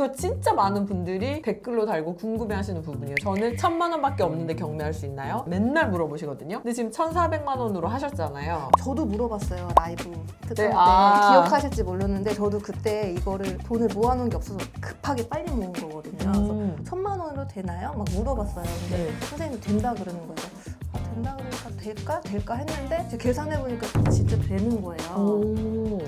이거 진짜 많은 분들이 댓글로 달고 궁금해하시는 부분이에요. 저는 1,000만 원밖에 없는데 경매할 수 있나요? 맨날 물어보시거든요. 근데 지금 1,400만 원으로 하셨잖아요. 저도 물어봤어요. 라이브 특강 때 기억하실지 모르는데 저도 그때 이거를 돈을 모아놓은 게 없어서 급하게 빨리 모은 거거든요. 그래서 1,000만 원으로 되나요? 막 물어봤어요. 근데 선생님이 된다 그러는 거예요. 아, 된다 그러니까 될까 했는데 제가 계산해보니까 진짜 되는 거예요.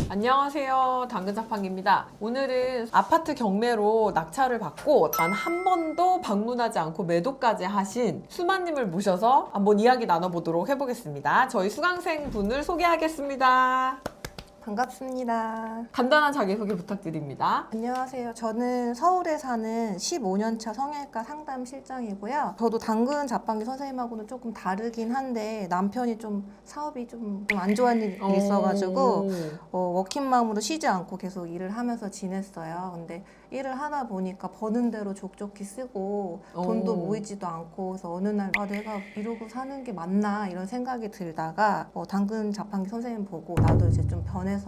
안녕하세요, 당근자판기입니다. 오늘은 아파트 경매로 낙찰을 받고 단 한 번도 방문하지 않고 매도까지 하신 수마님을 모셔서 한번 이야기 나눠보도록 해보겠습니다. 저희 수강생 분을 소개하겠습니다. 반갑습니다. 간단한 자기소개 부탁드립니다. 안녕하세요. 저는 서울에 사는 15년차 성형외과 상담 실장이고요. 저도 당근 자판기 선생님하고는 조금 다르긴 한데 남편이 좀 사업이 좀 안 좋아하는 일이 있어가지고 워킹맘으로 쉬지 않고 계속 일을 하면서 지냈어요. 근데 일을 하다 보니까 버는 대로 족족히 쓰고 돈도 모이지도 않고 그래서 어느 날 내가 이러고 사는 게 맞나 이런 생각이 들다가 당근 자판기 선생님 보고 나도 이제 좀 변해서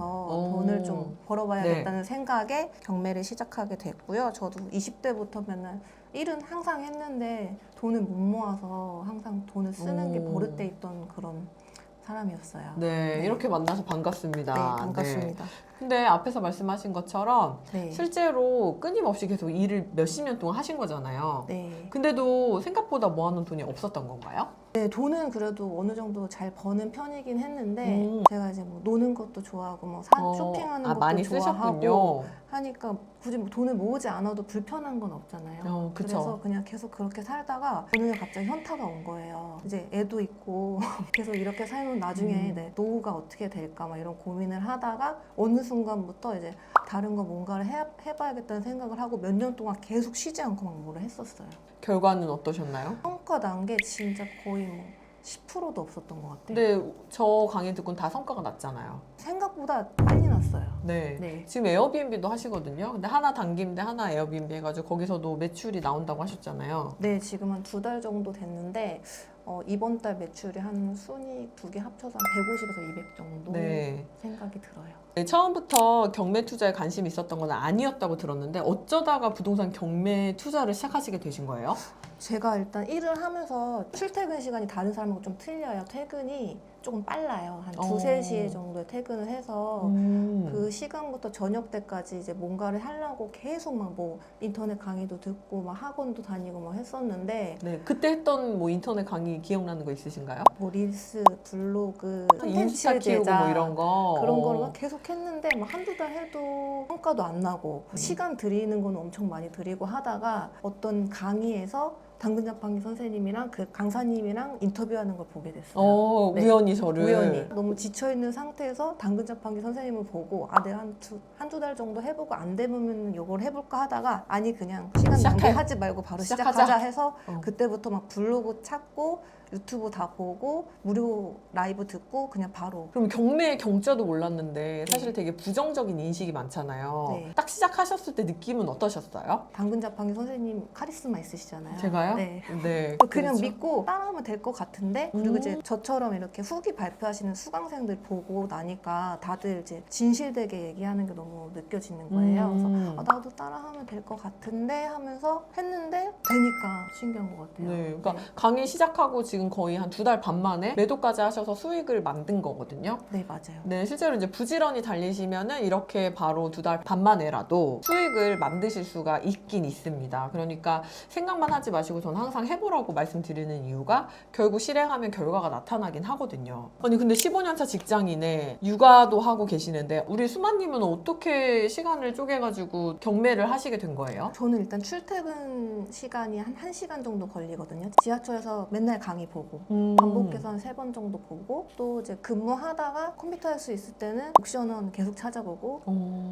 돈을 좀 벌어봐야겠다는 생각에 경매를 시작하게 됐고요. 저도 20대부터 맨날 일은 항상 했는데 돈을 못 모아서 항상 돈을 쓰는 게 버릇돼 있던 그런 사람이었어요. 네, 이렇게 만나서 반갑습니다. 네, 반갑습니다. 근데 앞에서 말씀하신 것처럼 네. 실제로 끊임없이 계속 일을 몇십 년 동안 하신 거잖아요. 네. 근데도 생각보다 모아놓은 돈이 없었던 건가요? 네, 돈은 그래도 어느 정도 잘 버는 편이긴 했는데 제가 이제 뭐 노는 것도 좋아하고 뭐 쇼핑하는 것도 많이 좋아하고 쓰셨군요. 하니까 굳이 뭐 돈을 모으지 않아도 불편한 건 없잖아요. 그쵸. 그래서 그냥 계속 그렇게 살다가 어느 날 갑자기 현타가 온 거예요. 이제 애도 있고 계속 이렇게 살면 나중에 내 노후가 어떻게 될까 막 이런 고민을 하다가 어느 순간부터 이제 다른 거 뭔가를 해봐야겠다는 생각을 하고 몇 년 동안 계속 쉬지 않고 막 뭐를 했었어요. 결과는 어떠셨나요? 성과 난 게 진짜 거의 뭐 10%도 없었던 것 같아요. 근데 저 강의 듣고는 다 성과가 났잖아요. 생각보다 빨리 났어요. 네. 네. 지금 에어비앤비도 하시거든요. 근데 하나 당김대 하나 에어비앤비 해가지고 거기서도 매출이 나온다고 하셨잖아요. 네, 지금 한 2달 정도 됐는데 이번 달 매출이 한 순위 2개 합쳐서 한 150에서 200 정도 네. 생각이 들어요. 네, 처음부터 경매 투자에 관심이 있었던 건 아니었다고 들었는데 어쩌다가 부동산 경매 투자를 시작하시게 되신 거예요? 제가 일단 일을 하면서 출퇴근 시간이 다른 사람하고 좀 틀려요. 퇴근이 조금 빨라요. 한 2, 3시 정도에 퇴근을 해서 그 시간부터 저녁 때까지 이제 뭔가를 하려고 계속 막 뭐 인터넷 강의도 듣고 막 학원도 다니고 막 했었는데 네, 그때 했던 뭐 인터넷 강의 기억나는 거 있으신가요? 뭐 릴스, 블로그, 인스타 콘텐츠 키우고 제작 뭐 이런 거 그런 거를 막 계속 했는데 막 한두 달 해도 성과도 안 나고 시간 들이는 건 엄청 많이 들이고 하다가 어떤 강의에서 당근 자판기 선생님이랑 그 강사님이랑 인터뷰하는 걸 보게 됐어요. 네. 우연히 저를 우연히 너무 지쳐있는 상태에서 당근 자판기 선생님을 보고 내가 한두 달 정도 해보고 안 되면 요걸 해볼까 하다가 아니 그냥 시간 낭비하지 말고 바로 시작하자 해서 그때부터 막 블로그 찾고 유튜브 다 보고 무료 라이브 듣고 그냥 바로. 그럼 경매의 경자도 몰랐는데 사실 되게 부정적인 인식이 많잖아요. 네. 딱 시작하셨을 때 느낌은 어떠셨어요? 당근 자판기 선생님 카리스마 있으시잖아요. 제가요? 네. 네. 그냥 그렇죠. 믿고 따라하면 될 것 같은데 그리고 이제 저처럼 이렇게 후기 발표하시는 수강생들 보고 나니까 다들 이제 진실되게 얘기하는 게 너무 느껴지는 거예요. 그래서 나도 따라하면 될 것 같은데 하면서 했는데 되니까 신기한 것 같아요. 네, 그러니까 강의 시작하고 지금 거의 한 2달 반 만에 매도까지 하셔서 수익을 만든 거거든요. 네, 맞아요. 네, 실제로 이제 부지런히 달리시면은 이렇게 바로 2달 반 만에라도 수익을 만드실 수가 있긴 있습니다. 그러니까 생각만 하지 마시고 저는 항상 해보라고 말씀드리는 이유가 결국 실행하면 결과가 나타나긴 하거든요. 아니 근데 15년차 직장인에 육아도 하고 계시는데 우리 수마님은 어떻게 시간을 쪼개가지고 경매를 하시게 된 거예요? 저는 일단 출퇴근 시간이 한 1시간 정도 걸리거든요. 지하철에서 맨날 강의 보고 반복해서 한 3번 정도 보고 또 이제 근무하다가 컴퓨터 할 수 있을 때는 옥션원 계속 찾아보고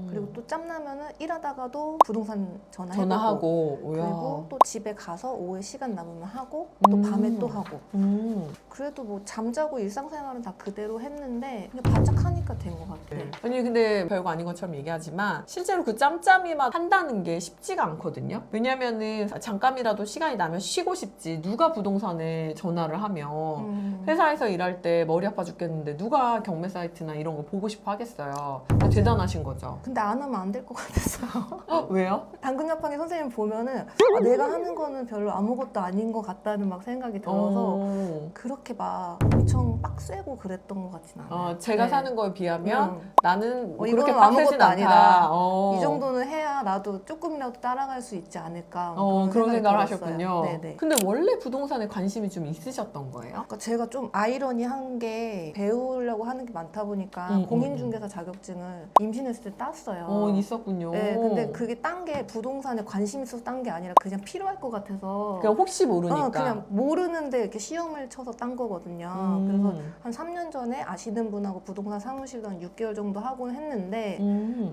그리고 또 짬나면은 일하다가도 부동산 전화해보고 그리고 또 집에 가서 오후에 시간 남으면 하고 또 밤에 또 하고 그래도 뭐 잠자고 일상생활은 다 그대로 했는데 그냥 바짝 하니까 된 것 같아요. 네. 아니 근데 별거 아닌 것처럼 얘기하지만 실제로 그 짬짬이만 한다는 게 쉽지가 않거든요. 왜냐면은 잠깐이라도 시간이 나면 쉬고 싶지 누가 부동산에 전화를 전화를 하면 회사에서 일할 때 머리 아파 죽겠는데 누가 경매 사이트나 이런 거 보고 싶어 하겠어요. 대단하신 거죠. 근데 안 하면 안 될 것 같았어요. 왜요? 당근 자판기 선생님 보면은 내가 하는 거는 별로 아무것도 아닌 것 같다는 막 생각이 들어서 그렇게 막 엄청 빡세고 그랬던 것 같진 않아요. 제가 네. 사는 거에 비하면 나는 뭐 이거는 그렇게 빡세진 아무것도 않다. 아니다. 이 정도는 해야 나도 조금이라도 따라갈 수 있지 않을까. 그런 생각을 들었어요. 하셨군요. 네네. 근데 원래 부동산에 관심이 좀 있으셨던 거예요? 그러니까 제가 좀 아이러니한 게 배우려고 하는 게 많다 보니까 공인중개사 자격증을 임신했을 때 땄어요. 있었군요. 네, 근데 그게 딴 게 부동산에 관심 있어서 딴 게 아니라 그냥 필요할 것 같아서 그냥 혹시 모르니까. 그냥 모르는데 이렇게 시험을 쳐서 딴 거거든요. 그래서 한 3년 전에 아시는 분하고 부동산 사무실도 한 6개월 정도 하곤 했는데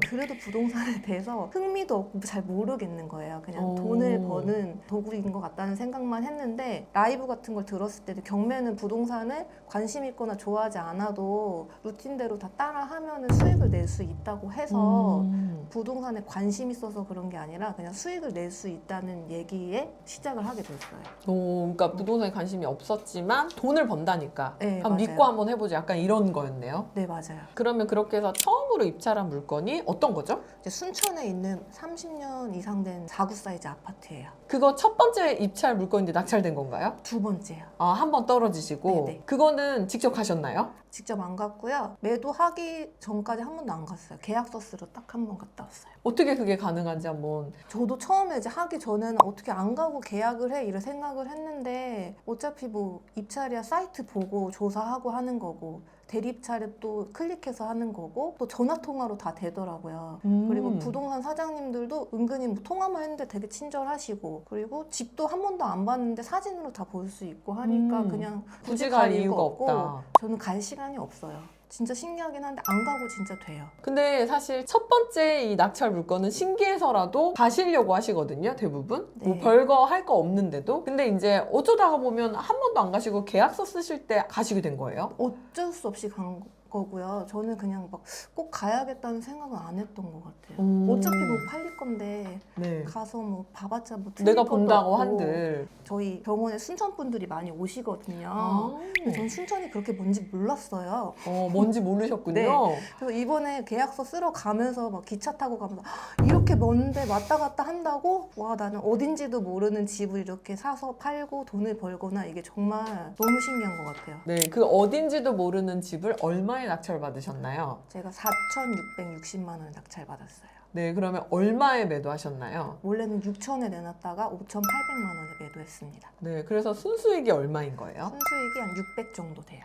그래도 부동산에 대해서 흥미도 없고 잘 모르겠는 거예요. 그냥 돈을 버는 도구인 것 같다는 생각만 했는데 라이브 같은 걸 들었을 때도 경매는 부동산을 관심 있거나 좋아하지 않아도 루틴대로 다 따라하면 수익을 낼 수 있다고 해서 부동산에 관심 있어서 그런 게 아니라 그냥 수익을 낼 수 있다는 얘기에 시작을 하게 됐어요. 그러니까 부동산에 관심이 없었지만 돈을 번다니까 네, 한번 믿고 맞아요. 한번 해보자 약간 이런 거였네요. 네, 맞아요. 그러면 그렇게 해서 처음으로 입찰한 물건이 어떤 거죠? 이제 순천에 있는 30년 이상 된 4구 사이즈 아파트예요. 그거 첫 번째 입찰 물건인데 낙찰된 건가요? 두 번째요. 한 번 떨어지시고 네네. 그거는 직접 가셨나요? 직접 안 갔고요. 매도하기 전까지 한 번도 안 갔어요. 계약서 쓰러 딱 한 번 갔다 왔어요. 어떻게 그게 가능한지 한번. 저도 처음에 이제 하기 전에는 어떻게 안 가고 계약을 해 이런 생각을 했는데 어차피 뭐 입찰이야 사이트 보고 조사하고 하는 거고 대리입찰에 또 클릭해서 하는 거고 또 전화 통화로 다 되더라고요. 그리고 부동산 사장님들도 은근히 뭐 통화만 했는데 되게 친절하시고 그리고 집도 한 번도 안 봤는데 사진으로 다 볼 수 있고 하니까 그냥 굳이 갈 이유가 없다. 저는 갈 시간이 없어요. 진짜 신기하긴 한데 안 가고 진짜 돼요. 근데 사실 첫 번째 이 낙찰 물건은 신기해서라도 가시려고 하시거든요, 대부분. 네. 뭐 별거 할 거 없는데도. 근데 이제 어쩌다가 보면 한 번도 안 가시고 계약서 쓰실 때 가시게 된 거예요? 어쩔 수 없이 간 거고요. 저는 그냥 막 꼭 가야겠다는 생각은 안 했던 것 같아요. 어차피 뭐 팔릴 건데 네. 가서 뭐 봐봤자 뭐 내가 틀릴 것도 본다고 없고. 저희 저희 병원에 순천 분들이 많이 오시거든요. 아. 근데 전 순천이 그렇게 뭔지 몰랐어요. 뭔지 모르셨군요. 네. 그래서 이번에 계약서 쓰러 가면서 막 기차 타고 가면서 이렇게 먼데 왔다 갔다 한다고? 와, 나는 어딘지도 모르는 집을 이렇게 사서 팔고 돈을 벌거나 이게 정말 너무 신기한 것 같아요. 네, 그 어딘지도 모르는 집을 얼마에 낙찰 받으셨나요? 제가 4,660만 원에 낙찰 받았어요. 네, 그러면 얼마에 매도하셨나요? 원래는 6천에 내놨다가 5,800만 원에 매도했습니다. 네, 그래서 순수익이 얼마인 거예요? 순수익이 한 600 정도 돼요.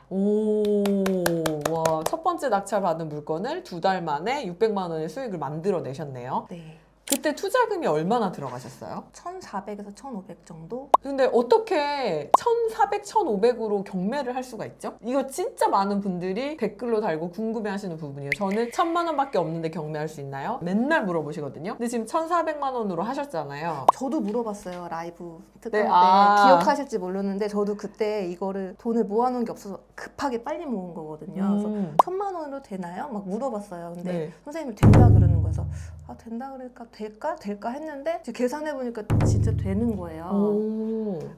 와, 첫 번째 낙찰 받은 물건을 2달 만에 600만 원의 수익을 만들어내셨네요. 네. 그때 투자금이 얼마나 들어가셨어요? 1,400에서 1,500 정도? 근데 어떻게 1,400, 1,500으로 경매를 할 수가 있죠? 이거 진짜 많은 분들이 댓글로 달고 궁금해하시는 부분이에요. 저는 1,000만 원밖에 없는데 경매할 수 있나요? 맨날 물어보시거든요. 근데 지금 1,400만 원으로 하셨잖아요. 저도 물어봤어요. 라이브 특강 네, 때 기억하실지 모르는데 저도 그때 이거를 돈을 모아놓은 게 없어서 급하게 빨리 모은 거거든요. 그래서 1,000만 원으로 되나요? 막 물어봤어요. 근데 네. 선생님이 된다 그러는 거여서 된다 그러니까 될까 했는데 이제 계산해 보니까 진짜 되는 거예요.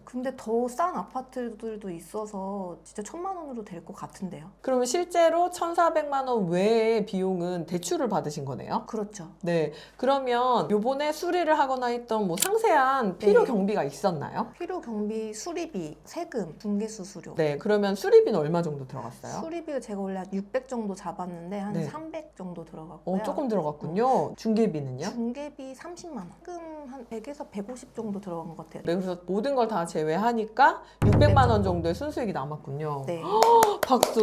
근데 더 싼 아파트들도 있어서 진짜 1,000만 원으로 될 것 같은데요. 그러면 실제로 1,400만 원 외의 비용은 대출을 받으신 거네요? 그렇죠. 네. 그러면 요번에 수리를 하거나 했던 뭐 상세한 필요 네. 경비가 있었나요? 필요 경비, 수리비, 세금, 중개 수수료. 네. 그러면 수리비는 얼마 정도 들어갔어요? 수리비가 제가 원래 한 600 정도 잡았는데 한 네. 300 정도 들어갔고요. 조금 들어갔군요. 중개비는요? 중개비 30만 원. 세금 한 100에서 150 정도 들어간 것 같아요. 네. 그래서 모든 걸 다 제외하니까 600만 원 정도의 순수익이 남았군요. 네. 박수.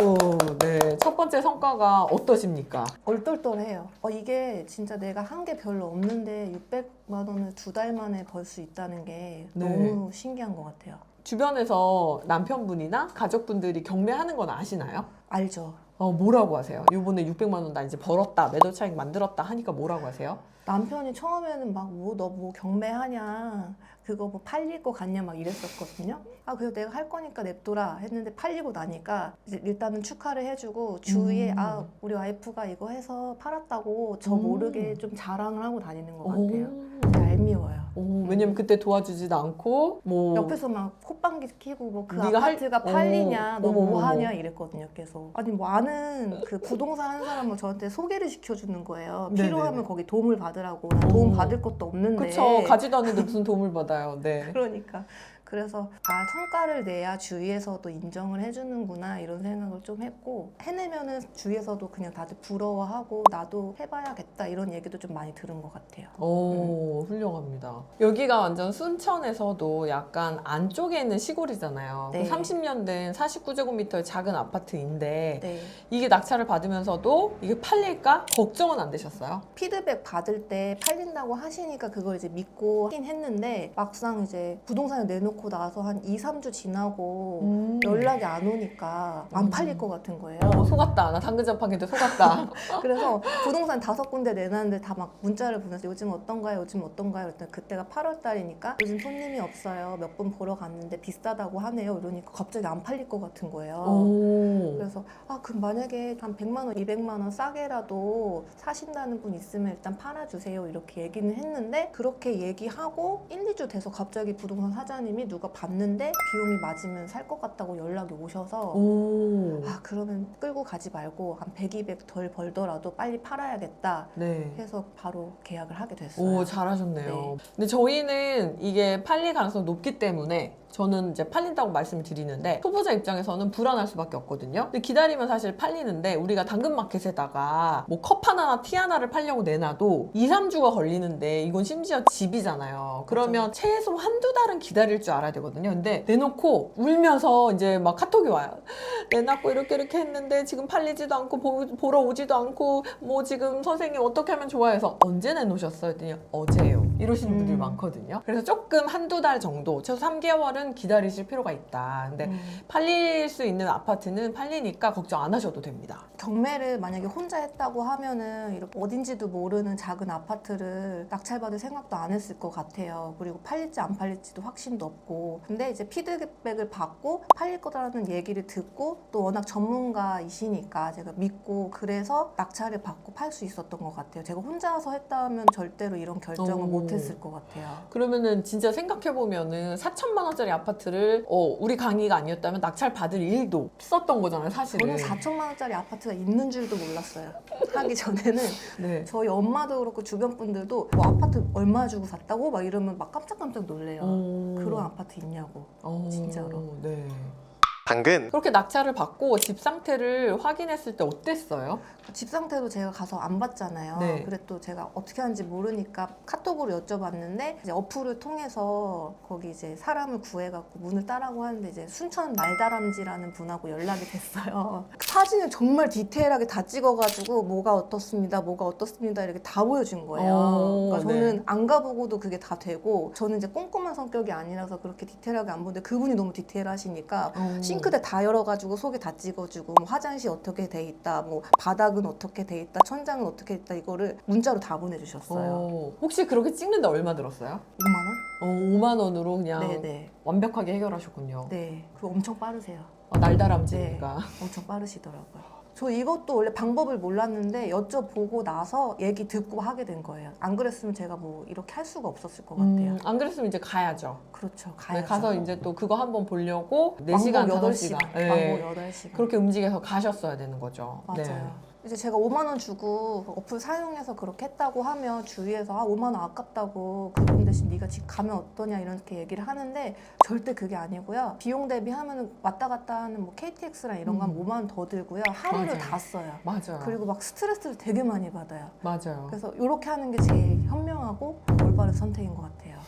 네. 첫 번째 성과가 어떠십니까? 얼떨떨해요. 이게 진짜 내가 한 게 별로 없는데 600만 원을 2달 만에 벌 수 있다는 게 네. 너무 신기한 것 같아요. 주변에서 남편분이나 가족분들이 경매하는 건 아시나요? 알죠? 뭐라고 하세요? 이번에 600만 원 나 이제 벌었다, 매도 차익 만들었다 하니까 뭐라고 하세요? 남편이 처음에는 막 너 뭐 경매하냐 그거 뭐 팔릴 거 같냐 막 이랬었거든요. 그래서 내가 할 거니까 냅둬라 했는데 팔리고 나니까 이제 일단은 축하를 해주고 주위에 우리 와이프가 이거 해서 팔았다고 저 모르게 좀 자랑을 하고 다니는 것 같아요. 얄미워요. 왜냐면 그때 도와주지도 않고 뭐 옆에서 막 코 콧방귀 키고 뭐 그 네가 아파트가 팔리냐, 너 어머, 뭐 어머. 하냐 이랬거든요. 계속 아니 뭐 아는 그 부동산 하는 사람을 저한테 소개를 시켜주는 거예요. 네네네. 필요하면 거기 도움을 받으라고. 난 도움 받을 것도 없는데. 그쵸. 가지도 않는데 무슨 도움을 받아요. 네. 그러니까 그래서 성과를 내야 주위에서도 인정을 해주는구나 이런 생각을 좀 했고, 해내면은 주위에서도 그냥 다들 부러워하고 나도 해봐야겠다 이런 얘기도 좀 많이 들은 것 같아요. 오, 훌륭합니다. 여기가 완전 순천에서도 약간 안쪽에 있는 시골이잖아요. 네. 30년 된 49제곱미터의 작은 아파트인데 네. 이게 낙찰을 받으면서도 이게 팔릴까? 걱정은 안 되셨어요? 피드백 받을 때 팔린다고 하시니까 그걸 이제 믿고 하긴 했는데, 막상 이제 부동산을 내놓고 나서 한 2, 3주 지나고 연락이 안 오니까 안 팔릴 것 같은 거예요. 속았다. 나 당근 잡하기도 속았다. 그래서 부동산 5군데 내놨는데 다 막 문자를 보내서 요즘 어떤가요? 요즘 어떤가요? 그랬더니 그때가 8월 달이니까 요즘 손님이 없어요. 몇 분 보러 갔는데 비싸다고 하네요. 이러니까 갑자기 안 팔릴 것 같은 거예요. 오. 그래서 그럼 만약에 한 100만 원, 200만 원 싸게라도 사신다는 분 있으면 일단 팔아주세요. 이렇게 얘기는 했는데, 그렇게 얘기하고 1, 2주 돼서 갑자기 부동산 사장님이 누가 봤는데 비용이 맞으면 살 것 같다고 연락이 오셔서 오. 그러면 끌고 가지 말고 한 100, 200 덜 벌더라도 빨리 팔아야겠다 네. 해서 바로 계약을 하게 됐어요. 오, 잘하셨네요. 네. 근데 저희는 이게 팔릴 가능성이 높기 때문에 저는 이제 팔린다고 말씀을 드리는데, 초보자 입장에서는 불안할 수밖에 없거든요. 근데 기다리면 사실 팔리는데, 우리가 당근마켓에다가 뭐 컵 하나나 티 하나를 팔려고 내놔도 2, 3주가 걸리는데 이건 심지어 집이잖아요. 그러면 최소 한두 달은 기다릴 줄 알아야 되거든요. 근데 내놓고 울면서 이제 막 카톡이 와요. 내놨고 이렇게 했는데 지금 팔리지도 않고 보러 오지도 않고 뭐 지금 선생님 어떻게 하면 좋아해서 언제 내놓으셨어요? 했더니 어제요. 이러시는 분들이 많거든요. 그래서 조금 한두 달 정도, 최소 3개월은 기다리실 필요가 있다. 근데 팔릴 수 있는 아파트는 팔리니까 걱정 안 하셔도 됩니다. 경매를 만약에 혼자 했다고 하면은 이렇게 어딘지도 모르는 작은 아파트를 낙찰받을 생각도 안 했을 것 같아요. 그리고 팔릴지 안 팔릴지도 확신도 없고. 근데 이제 피드백을 받고 팔릴 거다라는 얘기를 듣고, 또 워낙 전문가이시니까 제가 믿고 그래서 낙찰을 받고 팔 수 있었던 것 같아요. 제가 혼자서 했다면 절대로 이런 결정을 못 했을 것 같아요. 그러면은 진짜 생각해보면은 4천만 원짜리 아파트를 우리 강의가 아니었다면 낙찰 받을 일도 없었던 거잖아요, 사실은. 저는 4천만 원짜리 아파트가 있는 줄도 몰랐어요. 하기 전에는. 네. 저희 엄마도 그렇고 주변 분들도 뭐 아파트 얼마 주고 샀다고 막 이러면 막 깜짝깜짝 놀래요. 그런 아파트 있냐고. 진짜로. 네. 당근 그렇게 낙찰을 받고 집 상태를 확인했을 때 어땠어요? 집 상태도 제가 가서 안 봤잖아요. 네. 그래 또 제가 어떻게 하는지 모르니까 카톡으로 여쭤봤는데, 이제 어플을 통해서 거기 이제 사람을 구해갖고 문을 따라고 하는데 이제 순천 날다람쥐라는 분하고 연락이 됐어요. 사진을 정말 디테일하게 다 찍어가지고 뭐가 어떻습니다, 뭐가 어떻습니다 이렇게 다 보여준 거예요. 그러니까 저는 안 가보고도 그게 다 되고, 저는 이제 꼼꼼한 성격이 아니라서 그렇게 디테일하게 안 보는데 그분이 너무 디테일하시니까 싱크대 다 열어가지고 속에 다 찍어주고, 뭐 화장실 어떻게 돼 있다, 뭐 바닥은 어떻게 돼 있다, 천장은 어떻게 돼 있다, 이거를 문자로 다 보내주셨어요. 혹시 그렇게 찍는데 얼마 들었어요? 5만 원? 5만 원으로 그냥 네네. 완벽하게 해결하셨군요. 네. 그거 엄청 빠르세요. 날다람쥐니까. 엄청 빠르시더라고요. 저 이것도 원래 방법을 몰랐는데 여쭤보고 나서 얘기 듣고 하게 된 거예요. 안 그랬으면 제가 뭐 이렇게 할 수가 없었을 것 같아요. 안 그랬으면 이제 가야죠. 그렇죠. 네, 가야죠. 가서 이제 또 그거 한번 보려고 4시간, 왕복 5시간. 8시간. 네. 왕복 8시간. 그렇게 움직여서 가셨어야 되는 거죠. 맞아요. 네. 이제 제가 5만 원 주고 어플 사용해서 그렇게 했다고 하면 주위에서 5만 원 아깝다고, 그분 대신 네가 집 가면 어떠냐 이렇게 얘기를 하는데, 절대 그게 아니고요. 비용 대비하면 왔다 갔다 하는 뭐 KTX랑 이런 거 하면 5만 원 더 들고요. 하루를 맞아요. 다 써요. 맞아요. 그리고 막 스트레스를 되게 많이 받아요. 맞아요. 그래서 이렇게 하는 게 제일 현명하고 올바른 선택인 것 같아요.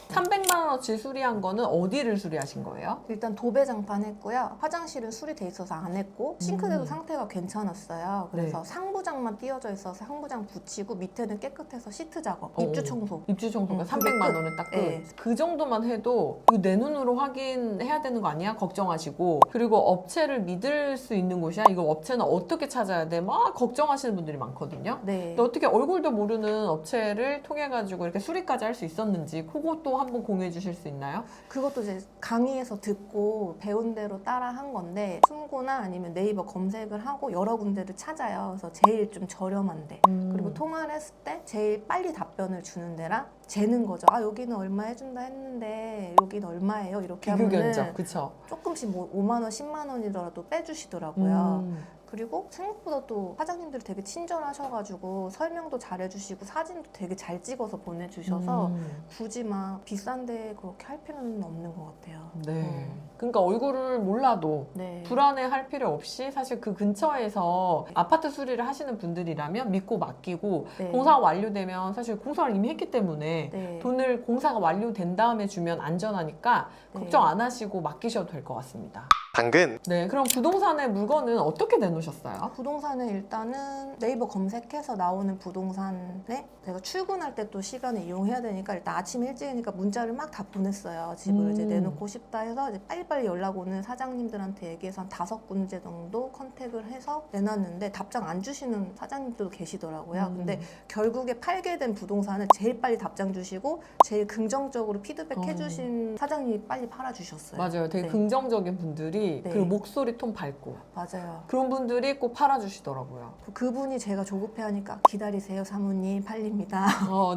300만 원어치 수리한 거는 어디를 수리하신 거예요? 일단 도배장판 했고요. 화장실은 수리돼 있어서 안 했고, 싱크대도 상태가 괜찮았어요. 그래서 네. 상부장만 띄어져 있어서 상부장 붙이고, 밑에는 깨끗해서 시트 작업, 입주 청소. 입주 청소가 응, 300만 그게 원은 딱 끝. 네. 그 정도만 해도 이거 내 눈으로 확인해야 되는 거 아니야? 걱정하시고. 그리고 업체를 믿을 수 있는 곳이야? 이거 업체는 어떻게 찾아야 돼? 막 걱정하시는 분들이 많거든요. 네. 근데 어떻게 얼굴도 모르는 업체를 통해 가지고 이렇게 수리까지 할 수 있었는지, 그것도 한번 공유해 주실 수 있나요? 그것도 이제 강의에서 듣고 배운 대로 따라 한 건데 숨고나 아니면 네이버 검색을 하고 여러 군데를 찾아요. 그래서 제일 좀 저렴한데 그리고 통화를 했을 때 제일 빨리 답변을 주는 데랑 재는 거죠. 아 여기는 얼마 해준다 했는데 여기는 얼마예요? 이렇게 비교 하면은 견적, 그쵸? 조금씩 뭐 5만 원, 10만 원이더라도 빼주시더라고요. 그리고 생각보다 또 사장님들이 되게 친절하셔가지고 설명도 잘해주시고 사진도 되게 잘 찍어서 보내주셔서 굳이 막 비싼데 그렇게 할 필요는 없는 것 같아요. 네. 그러니까 얼굴을 몰라도 네. 불안해할 필요 없이 사실 그 근처에서 아파트 수리를 하시는 분들이라면 믿고 맡기고 네. 공사가 완료되면 사실 공사를 이미 했기 때문에 네. 돈을 공사가 완료된 다음에 주면 안전하니까 네. 걱정 안 하시고 맡기셔도 될 것 같습니다. 당근. 네, 그럼 부동산의 물건은 어떻게 내놓으셨어요? 부동산은 일단은 네이버 검색해서 나오는 부동산에 제가 출근할 때 또 시간을 이용해야 되니까 일단 아침 일찍이니까 문자를 막 다 보냈어요. 집을 이제 내놓고 싶다 해서 이제 빨리빨리 연락 오는 사장님들한테 얘기해서 한 5군데 정도 컨택을 해서 내놨는데 답장 안 주시는 사장님들도 계시더라고요. 근데 결국에 팔게 된 부동산은 제일 빨리 답장 주시고 제일 긍정적으로 피드백 해주신 사장님이 빨리 팔아주셨어요. 맞아요. 되게 네. 긍정적인 분들이 네. 그리고 목소리 톤 밝고 맞아요. 그런 분들이 꼭 팔아주시더라고요. 그분이 제가 조급해하니까 기다리세요 사모님 팔립니다.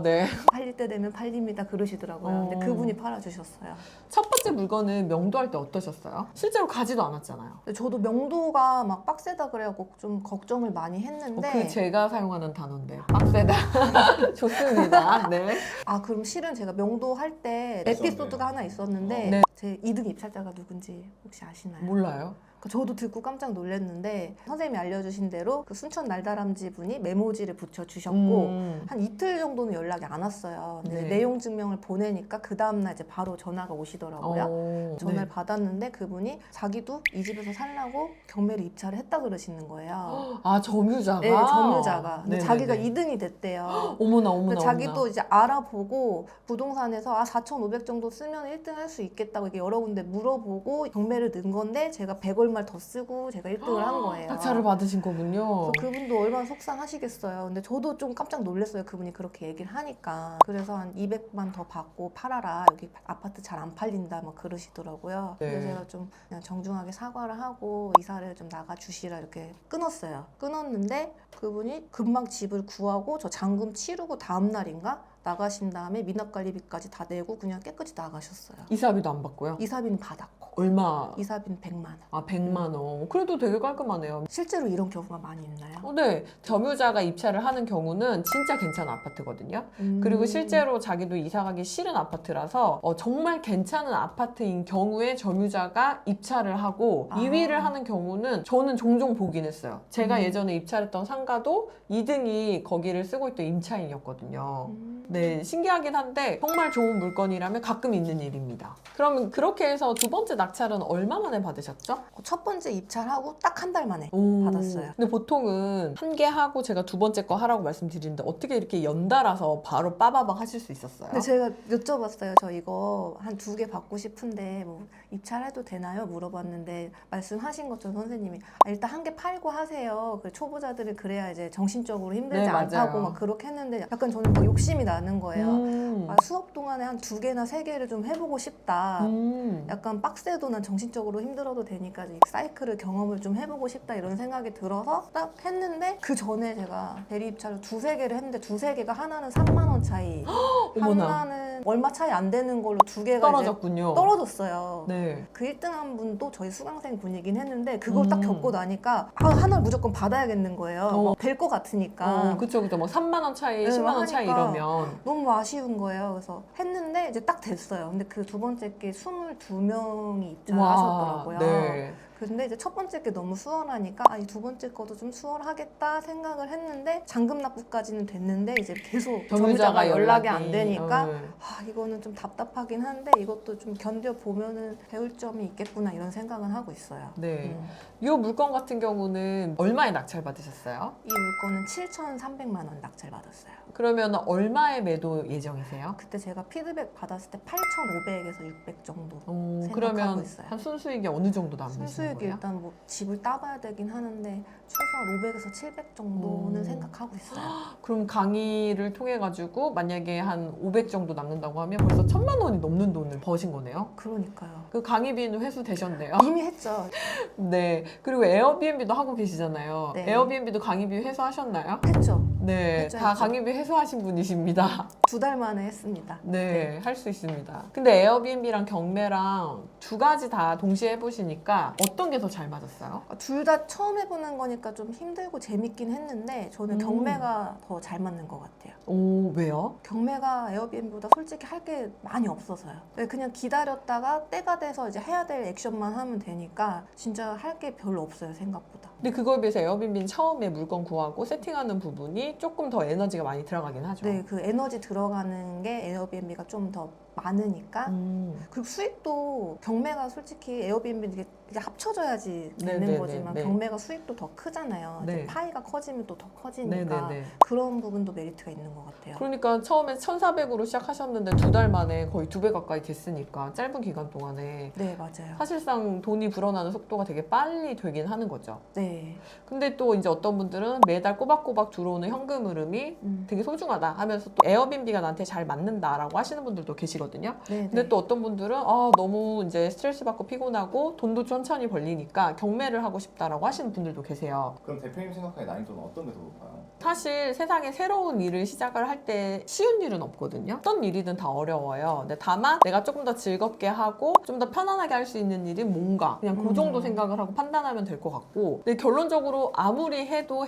네. 팔릴 때 되면 팔립니다 그러시더라고요. 근데 그분이 팔아주셨어요. 첫 번째 물건은 명도할 때 어떠셨어요? 실제로 가지도 않았잖아요. 근데 저도 명도가 막 빡세다 그래갖고 좀 걱정을 많이 했는데 그 제가 사용하는 단어인데 빡세다. 좋습니다. 네. 아 그럼 실은 제가 명도할 때 에피소드가 하나 있었는데 네. 제 2등 입찰자가 누군지 혹시 아시나요? 몰라요. 저도 듣고 깜짝 놀랐는데 선생님이 알려주신 대로 그 순천 날다람쥐 분이 메모지를 붙여주셨고 한 이틀 정도는 연락이 안 왔어요. 근데 네. 내용 증명을 보내니까 그 다음날 이제 바로 전화가 오시더라고요. 전화를 네. 받았는데 그분이 자기도 이 집에서 살라고 경매를 입찰을 했다 그러시는 거예요. 아, 점유자가? 네, 점유자가. 근데 네네네. 자기가 2등이 됐대요. 어머나, 어머나. 근데 자기도 어머나. 이제 알아보고 부동산에서 4,500 정도 쓰면 1등 할 수 있겠다고 이게 여러 군데 물어보고 경매를 넣은 건데 제가 100얼마를 더 쓰고 제가 1등을 한 거예요. 낙찰을 받으신 거군요. 그래서 그분도 얼마나 속상하시겠어요. 근데 저도 좀 깜짝 놀랐어요. 그분이 그렇게 얘기를 하니까. 그래서 한 200만 더 받고 팔아라. 여기 아파트 잘 안 팔린다. 막 그러시더라고요. 네. 그래서 제가 좀 그냥 정중하게 사과를 하고 이사를 좀 나가 주시라 이렇게 끊었어요. 끊었는데 그분이 금방 집을 구하고 저 잔금 치르고 다음 날인가 나가신 다음에 미납관리비까지 다 내고 그냥 깨끗이 나가셨어요. 이사비도 안 받고요? 이사비는 받았고 얼마? 이사비는 100만 원. 아, 100만 원. 그래도 되게 깔끔하네요. 실제로 이런 경우가 많이 있나요? 네. 점유자가 입찰을 하는 경우는 진짜 괜찮은 아파트거든요. 그리고 실제로 자기도 이사 가기 싫은 아파트라서 정말 괜찮은 아파트인 경우에 점유자가 입찰을 하고 2위를 하는 경우는 저는 종종 보긴 했어요. 제가 예전에 입찰했던 상가도 2등이 거기를 쓰고 있던 임차인이었거든요. 네, 신기하긴 한데 정말 좋은 물건이라면 가끔 있는 일입니다. 그러면 그렇게 해서 두 번째 낙찰은 얼마 만에 받으셨죠? 첫 번째 입찰하고 딱 한 달 만에 받았어요. 근데 보통은 한 개 하고 제가 두 번째 거 하라고 말씀드리는데 어떻게 이렇게 연달아서 바로 빠바박 하실 수 있었어요? 근데 제가 여쭤봤어요. 저 이거 한 2개 받고 싶은데 뭐 입찰해도 되나요? 물어봤는데 말씀하신 것처럼 선생님이 일단 한 개 팔고 하세요. 그 초보자들은 그래야 이제 정신적으로 힘들지 네, 않다고 맞아요. 막 그렇게 했는데 약간 저는 막 욕심이 나는 거예요. 아, 수업 동안에 한 2개나 3개를 좀 해보고 싶다. 약간 빡세도 난 정신적으로 힘들어도 되니까 이 사이클을 경험을 좀 해보고 싶다 이런 생각이 들어서 딱 했는데 그 전에 제가 대리 입찰을 2-3개를 했는데 2-3개가 하나는 3만 원 차이 어머나. 하나는 얼마 차이 안 되는 걸로 2개가 떨어졌군요. 이제 떨어졌어요. 네. 그 1등한 분도 저희 수강생 분이긴 했는데 그걸 딱 겪고 나니까 하나를 무조건 받아야겠는 거예요. 될 것 같으니까. 그쵸. 뭐 3만 원 차이, 네, 10만 원 차이 하니까 이러면. 너무 아쉬운 거예요. 그래서 했는데 이제 딱 됐어요. 근데 그 두 번째 게 22명이 입찰을 하셨더라고요. 네. 근데 이제 첫 번째 게 너무 수월하니까 이 두 번째 거도 좀 수월하겠다 생각을 했는데 잔금 납부까지는 됐는데 이제 계속 점유자가 연락이 안 되니까 이거는 좀 답답하긴 한데 이것도 좀 견뎌보면은 배울 점이 있겠구나 이런 생각은 하고 있어요. 네. 이 물건 같은 경우는 얼마에 낙찰 받으셨어요? 이 물건은 7,300만 원 낙찰 받았어요. 그러면 얼마에 매도 예정이세요? 그때 제가 피드백 받았을 때 8,500에서 600 정도 생각하고 그러면 있어요. 한 순수익이 어느 정도 남으시나요? 수익이 거예요? 일단 뭐 집을 따봐야 되긴 하는데 최소한 500에서 700 정도는 생각하고 있어요. 그럼 강의를 통해 가지고 만약에 한 500 정도 남는다고 하면 벌써 1,000만 원이 넘는 돈을 버신 거네요. 그러니까요. 그 강의비는 회수 되셨네요. 이미 했죠. 네. 그리고 에어비앤비도 하고 계시잖아요. 네. 에어비앤비도 강의비 회수하셨나요? 했죠. 네. 했죠, 다 했죠. 강의비 회수하신 분이십니다. 2달 만에 했습니다. 네, 할 수 있습니다. 근데 에어비앤비랑 경매랑 두 가지 다 동시에 해보시니까 어떤 게 더 잘 맞았어요? 둘 다 처음 해보는 거니까 좀 힘들고 재밌긴 했는데 저는 경매가 더 잘 맞는 것 같아요. 오, 왜요? 경매가 에어비앤비보다 솔직히 할 게 많이 없어서요. 그냥 기다렸다가 때가 돼서 이제 해야 될 액션만 하면 되니까 진짜 할 게 별로 없어요, 생각보다. 근데 그거에 비해서 에어비앤비는 처음에 물건 구하고 세팅하는 부분이 조금 더 에너지가 많이 들어가긴 하죠. 네, 그 에너지 들어가는 게 에어비앤비가 좀 더 많으니까. 그리고 수익도 경매가 솔직히 에어비앤비는 이게 합쳐져야지 되는 네네네, 거지만 네. 경매가 수익도 더 크잖아요. 네. 이제 파이가 커지면 또 더 커지니까 네네네. 그런 부분도 메리트가 있는 것 같아요. 그러니까 처음에 1,400으로 시작하셨는데 2달 만에 거의 2배 가까이 됐으니까 짧은 기간 동안에 네, 맞아요. 사실상 돈이 불어나는 속도가 되게 빨리 되긴 하는 거죠. 네. 근데 또 이제 어떤 분들은 매달 꼬박꼬박 들어오는 현금 흐름이 되게 소중하다 하면서 또 에어비앤비가 나한테 잘 맞는다라고 하시는 분들도 계시거든요. 네, 근데 또 어떤 분들은 너무 이제 스트레스 받고 피곤하고 돈도 천천히 벌리니까 경매를 하고 싶다라고 하시는 분들도 계세요. 그럼 대표님 생각하기에 난이도는 어떤 게 더 높아요? 사실 세상에 새로운 일을 시작을 할 때 쉬운 일은 없거든요. 어떤 일이든 다 어려워요. 근데 다만 내가 조금 더 즐겁게 하고 좀 더 편안하게 할 수 있는 일이 뭔가 그냥 그 정도 생각을 하고 판단하면 될 것 같고, 근데 결론적으로 아무리 해도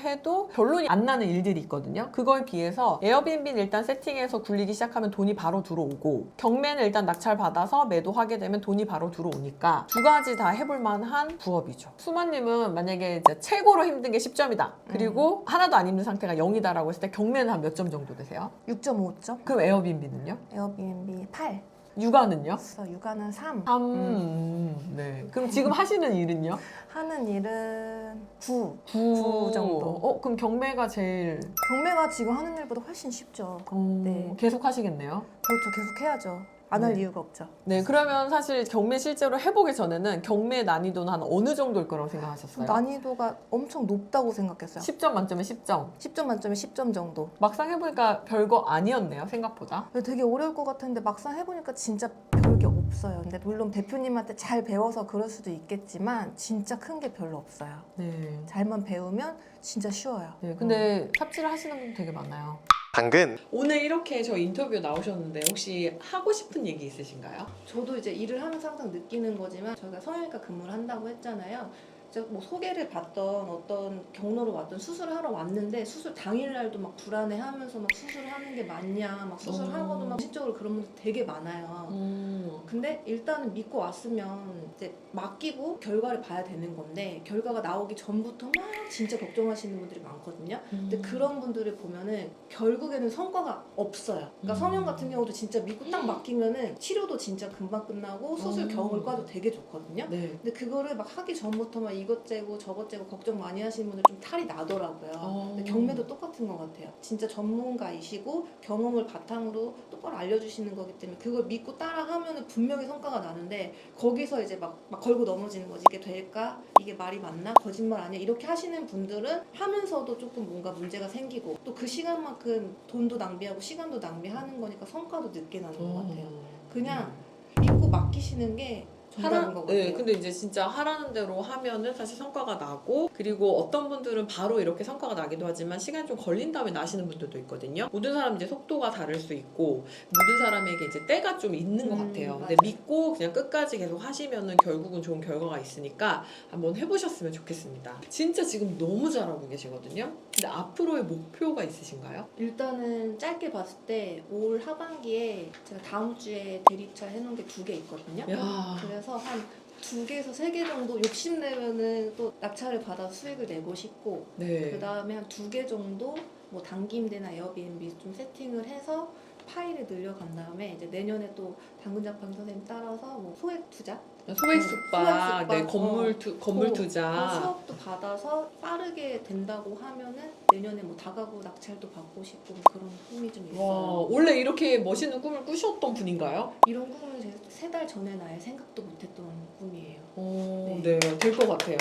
결론이 안 나는 일들이 있거든요. 그거에 비해서 에어비앤비는 일단 세팅해서 굴리기 시작하면 돈이 바로 들어오고, 경매는 일단 낙찰 받아서 매도하게 되면 돈이 바로 들어오니까 두 가지 다 해볼 만한 부업이죠. 수마님은 만약에 이제 최고로 힘든 게 10점이다. 그리고 하나도 안 힘든 상태가 0이다라고 했을 때 경매는 한 몇 점 정도 되세요? 6.5점? 그럼 에어비앤비는요? 에어비앤비 8. 육아는요? 그래서 육아는 3. 3. 네. 그럼 지금 하시는 일은요? 하는 일은 9. 9 정도. 그럼 경매가 제일 경매가 지금 하는 일보다 훨씬 쉽죠. 네. 계속 하시겠네요. 그렇죠. 계속 해야죠. 안 할 네. 이유가 없죠. 네, 그러면 사실 경매 실제로 해보기 전에는 경매 난이도는 한 어느 정도일 거라고 생각하셨어요? 난이도가 엄청 높다고 생각했어요. 10점 만점에 10점. 10점 만점에 10점 정도. 막상 해보니까 별거 아니었네요, 생각보다. 되게 어려울 것 같은데 막상 해보니까 진짜 별게 없어요. 근데 물론 대표님한테 잘 배워서 그럴 수도 있겠지만 진짜 큰 게 별로 없어요. 네. 잘만 배우면 진짜 쉬워요. 네, 근데 삽질을 하시는 분들 되게 많아요. 당근! 오늘 이렇게 저 인터뷰 나오셨는데 혹시 하고 싶은 얘기 있으신가요? 저도 이제 일을 하면서 항상 느끼는 거지만 저희가 성형외과 근무를 한다고 했잖아요. 제가 뭐 소개를 받던 어떤 경로로 왔던 수술을 하러 왔는데 수술 당일날도 막 불안해하면서 막 수술하는 게 맞냐, 막 수술하고도 막 실적으로 그런 분들 되게 많아요. 근데 일단은 믿고 왔으면 이제 맡기고 결과를 봐야 되는 건데 결과가 나오기 전부터 막 진짜 걱정하시는 분들이 많거든요. 근데 그런 분들을 보면은 결국에는 성과가 없어요. 그러니까 성형 같은 경우도 진짜 믿고 딱 맡기면은 치료도 진짜 금방 끝나고 수술 결과도 되게 좋거든요. 네. 근데 그거를 막 하기 전부터 막 이것 째고 저것 째고 걱정 많이 하시는 분들 좀 탈이 나더라고요. 근데 경매도 똑같은 것 같아요. 진짜 전문가이시고 경험을 바탕으로 똑바로 알려주시는 거기 때문에 그걸 믿고 따라하면 분명히 성과가 나는데 거기서 이제 막 걸고 넘어지는 거지. 이게 될까? 이게 말이 맞나? 거짓말 아니야? 이렇게 하시는 분들은 하면서도 조금 뭔가 문제가 생기고 또 그 시간만큼 돈도 낭비하고 시간도 낭비하는 거니까 성과도 늦게 나는 것 같아요. 그냥 믿고 맡기시는 게 정답인 것 같아요. 네, 근데 이제 진짜 하라는 대로 하면은 사실 성과가 나고, 그리고 어떤 분들은 바로 이렇게 성과가 나기도 하지만 시간이 좀 걸린 다음에 나시는 분들도 있거든요. 모든 사람 이제 속도가 다를 수 있고 모든 사람에게 이제 때가 좀 있는 것 같아요. 근데 맞아요. 믿고 그냥 끝까지 계속 하시면은 결국은 좋은 결과가 있으니까 한번 해보셨으면 좋겠습니다. 진짜 지금 너무 잘하고 계시거든요. 근데 앞으로의 목표가 있으신가요? 일단은 짧게 봤을 때 올 하반기에 제가 다음 주에 대리차 해놓은 게 2개 있거든요. 야. 그래서 한 2개에서 3개 정도 욕심내면은 또 낙찰을 받아서 수익을 내고 싶고 네. 그 다음에 한 2개 정도 뭐 단기임대나 에어비앤비 좀 세팅을 해서 파일을 늘려간 다음에 이제 내년에 또 당근자판 선생님 따라서 뭐 소액 투자 소액 숙박, 네, 소액 건물 그 투자. 수업도 받아서 빠르게 된다고 하면은 내년에 뭐 다가구 낙찰도 받고 싶고 뭐 그런 꿈이 좀 있어요. 와, 원래 이렇게 멋있는 꿈을 꾸셨던 분인가요? 이런 꿈을 3달 전에 나의 생각도 못했던 꿈이에요. 네, 될 것 같아요.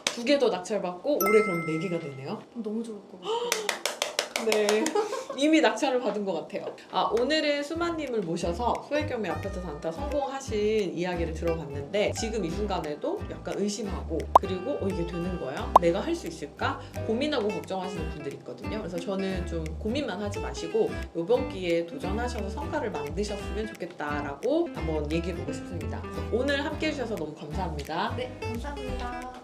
두 개 더 낙찰받고 올해 그럼 4개가 되네요. 너무 좋을 것 같아요. 네. 이미 낙찰을 받은 것 같아요. 오늘은 수마님을 모셔서 소액경매 아파트 단타 성공하신 이야기를 들어봤는데 지금 이 순간에도 약간 의심하고 그리고 이게 되는 거야? 내가 할 수 있을까? 고민하고 걱정하시는 분들이 있거든요. 그래서 저는 좀 고민만 하지 마시고 이번 기회에 도전하셔서 성과를 만드셨으면 좋겠다라고 한번 얘기해보고 싶습니다. 그래서 오늘 함께 해주셔서 너무 감사합니다. 네, 감사합니다.